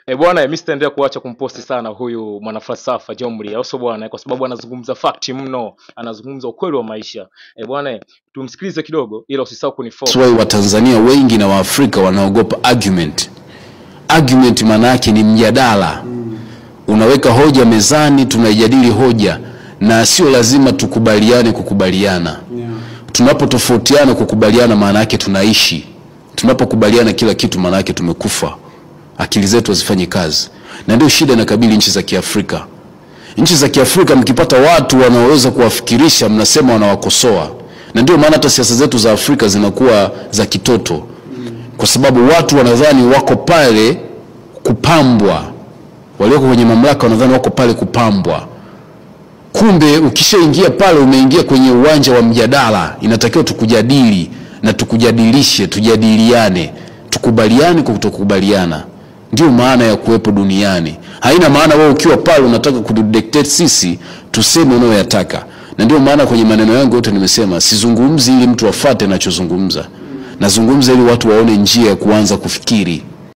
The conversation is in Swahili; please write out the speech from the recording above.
Bwana, mimi sitaendelea kuacha kumposti sana huyu mwanafalsafa Jomri, au sio bwana, kwa sababu anazungumza fakti mno, anazungumza ukweli wa maisha. Bwana, tumsikilize kidogo, ila usisahau kunifollow. Swali wa Tanzania wengi na Waafrika wanaogopa argument. Argument maana yake ni mjadala. Unaweka hoja mezani, tunaijadili hoja, na sio lazima tukubaliane kukubaliana. Tunapotofautiana kukubaliana maana yake tunaishi. Tunapokubaliana kila kitu maana yake tumekufa. Akili zetu hazifanyi kazi. Na ndio shida inakabili nchi za Kiafrika. Nchi za Kiafrika mkipata watu wanaoweza kuwafikirisha, mnasema wanawakosoa. Na ndio maana hata siasa zetu za Afrika zinakuwa za kitoto. Kwa sababu watu wanadhani wako pale kupambwa. Walioko kwenye mamlaka wanadhani wako pale kupambwa. Kumbe ukishaingia pale umeingia kwenye uwanja wa mjadala. Inatakiwa tukujadili na tukujadilishe, tujadiliane, tukubaliane kwa kutokubaliana. Ndio maana ya kuwepo duniani. Haina maana wewe ukiwa pale unataka kudictate sisi tuseme unayoyataka. Na ndio maana kwenye maneno yangu yote nimesema sizungumzi ili mtu afuate ninachozungumza. Nazungumza ili watu waone njia ya kuanza kufikiri.